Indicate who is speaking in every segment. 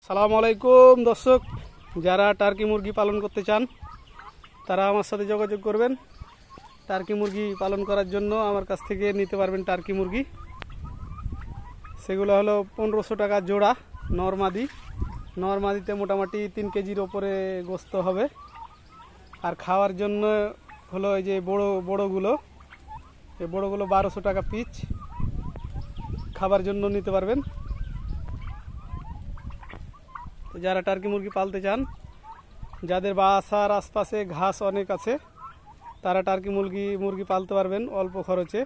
Speaker 1: সালামু আলাইকুম দর্শক, যারা টার্কি মুরগি পালন করতে চান তারা আমার সাথে যোগাযোগ করবেন। টার্কি মুরগি পালন করার জন্য আমার কাছ থেকে নিতে পারবেন টার্কি মুরগি। সেগুলো হলো 1500 টাকা জোড়া। নরমাদিতে মোটামুটি 3 কেজির ওপরে গোস্ত হবে। আর খাওয়ার জন্য হলো এই যে বড়গুলো, এই বড়গুলো 1200 টাকা পিচ। খাবার জন্য নিতে পারবেন। তো যারা টার্কি মুরগি পালতে চান, যাদের বাসার আশপাশে ঘাস অনেক আছে, তারা টার্কি মুরগি পালতে পারবেন অল্প খরচে।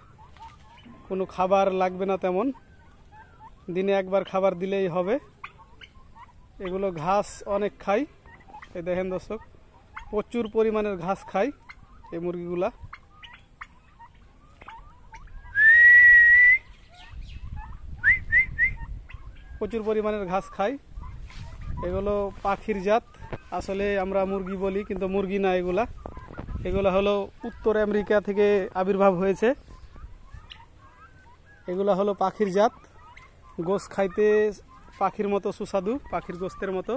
Speaker 1: কোনো খাবার লাগবে না তেমন, দিনে একবার খাবার দিলেই হবে। এগুলো ঘাস অনেক খায়। এই দেখেন দর্শক, প্রচুর পরিমাণের ঘাস খায় এই মুরগিগুলা। প্রচুর পরিমাণের ঘাস খায়। এগুলো পাখির জাত, আসলে আমরা মুরগি বলি কিন্তু মুরগি না। এগুলো হলো উত্তর আমেরিকা থেকে আবির্ভাব হয়েছে। এগুলো হলো পাখির জাত। গোস্ত খাইতে পাখির মতো সুস্বাদু, পাখির গোস্তের মতো।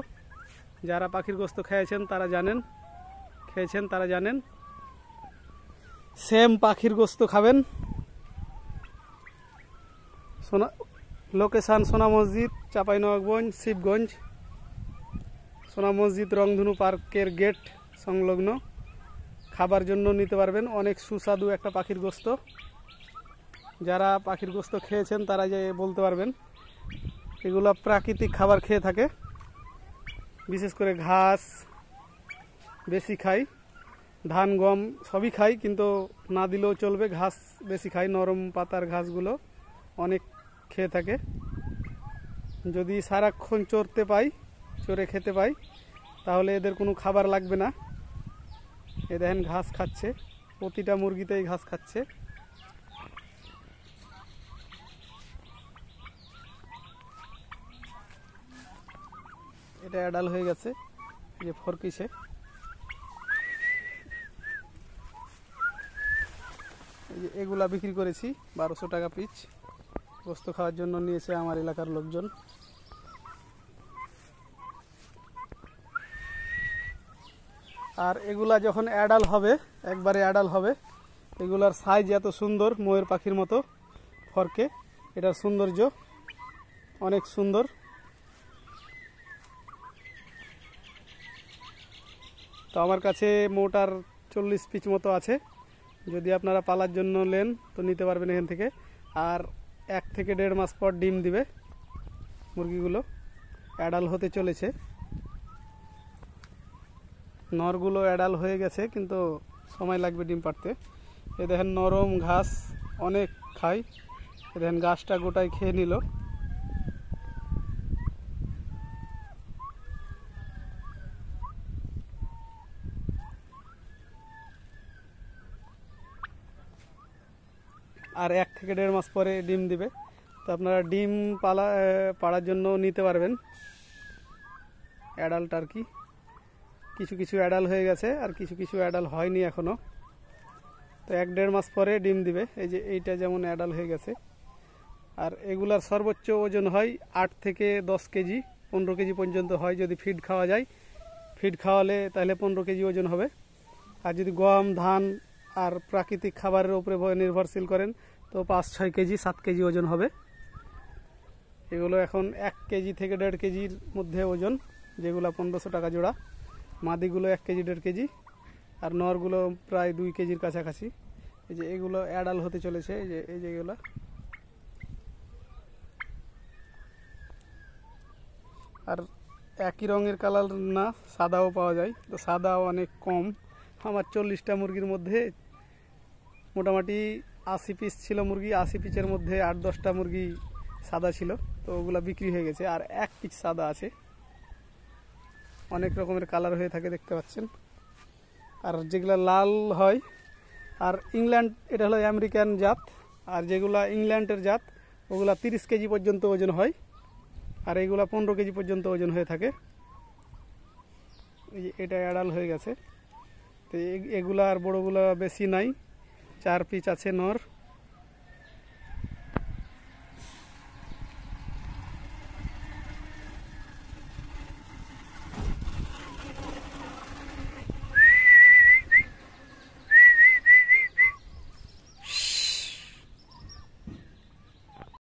Speaker 1: যারা পাখির গোস্ত খেয়েছেন তারা জানেন সেম পাখির গোস্ত খাবেন। লোকেশান সোনা মসজিদ, চাঁপাইনবাবগঞ্জ, শিবগঞ্জ। সোনা মসজিদ রংধনু পার্কের গেট সংলগ্ন। খাবার জন্য নিতে পারবেন, অনেক সুস্বাদু একটা পাখির গোস্ত। যারা পাখির গোস্ত খেয়েছেন তারা যে বলতে পারবেন। এগুলো প্রাকৃতিক খাবার খেয়ে থাকে, বিশেষ করে ঘাস বেশি খায়। ধান গম সবই খায়, কিন্তু না দিলেও চলবে। ঘাস বেশি খায়, নরম পাতার ঘাসগুলো অনেক খেয়ে থাকে। যদি সারাক্ষণ চড়ে খেতে পাই, তাহলে এদের কোনো খাবার লাগবে না। এ দেখেন ঘাস খাচ্ছে, প্রতিটা মুরগিতেই ঘাস খাচ্ছে। এটা অ্যাডাল হয়ে গেছে, যে ফরকিসে। এগুলা বিক্রি করেছি 1200 টাকা পিচ। গোস্ত খাওয়ার জন্য নিয়েছে আমার এলাকার লোকজন। আর এগুলা যখন একবারে অ্যাডাল হবে, এগুলার সাইজ এত সুন্দর, ময়ূর পাখির মতো ফরকে। এটার সৌন্দর্য অনেক সুন্দর। তো আমার কাছে মোট আর 40 পিচ মতো আছে। যদি আপনারা পালার জন্য নেন তো নিতে পারবেন এখান থেকে। আর 1 থেকে 1.5 মাস পর ডিম দিবে মুরগিগুলো। অ্যাডাল হতে চলেছে। নরগুলো অ্যাডাল হয়ে গেছে, কিন্তু সময় লাগবে ডিম পাড়তে। এ দেখেন নরম ঘাস অনেক খায়। এ দেখেন ঘাসটা গোটাই খেয়ে নিল। আর 1 থেকে 1.5 মাস পরে ডিম দিবে। তো আপনারা ডিম পাড়ার জন্য নিতে পারবেন অ্যাডাল টার্কি। কিছু কিছু অ্যাডাল হয়ে গেছে, আর কিছু কিছু অ্যাডাল হয়নি এখনো। তো 1-1.5 মাস পরে ডিম দিবে। এই যে এইটা যেমন অ্যাডাল হয়ে গেছে। আর এগুলার সর্বোচ্চ ওজন হয় 8 থেকে 10 কেজি, 15 কেজি পর্যন্ত হয় যদি ফিড খাওয়া যায়। ফিড খাওয়ালে তাহলে 15 কেজি ওজন হবে। আর যদি গম, ধান আর প্রাকৃতিক খাবারের উপরে নির্ভরশীল করেন তো 5-6 কেজি, 7 কেজি ওজন হবে। এগুলো এখন 1 কেজি থেকে 1.5 কেজির মধ্যে ওজন, যেগুলো 1500 টাকা জোড়া। মাদিগুলো 1 কেজি 1.5 কেজি, আর নরগুলো প্রায় 2 কেজির কাছাকাছি। এই যে এগুলো অ্যাডাল হতে চলেছে। এই যে এগুলো। আর একই রঙের কালার না, সাদাও পাওয়া যায়। তো সাদাও অনেক কম। আমার 40টা মুরগির মধ্যে মোটামুটি 80 পিস ছিল মুরগি। 80 পিসের মধ্যে 8-10টা মুরগি সাদা ছিল। তো ওগুলো বিক্রি হয়ে গেছে। আর 1 পিস সাদা আছে। অনেক রকমের কালার হয়ে থাকে, দেখতে পাচ্ছেন। আর যেগুলো লাল হয়, আর ইংল্যান্ড, এটা হলো আমেরিকান জাত। আর যেগুলো ইংল্যান্ডের জাত, ওগুলা 30 কেজি পর্যন্ত ওজন হয়। আর এইগুলা 15 কেজি পর্যন্ত ওজন হয়ে থাকে। এটা অ্যাডাল হয়ে গেছে। তো এগুলা আর বড়গুলা বেশি নাই, 4 পিস আছে নর।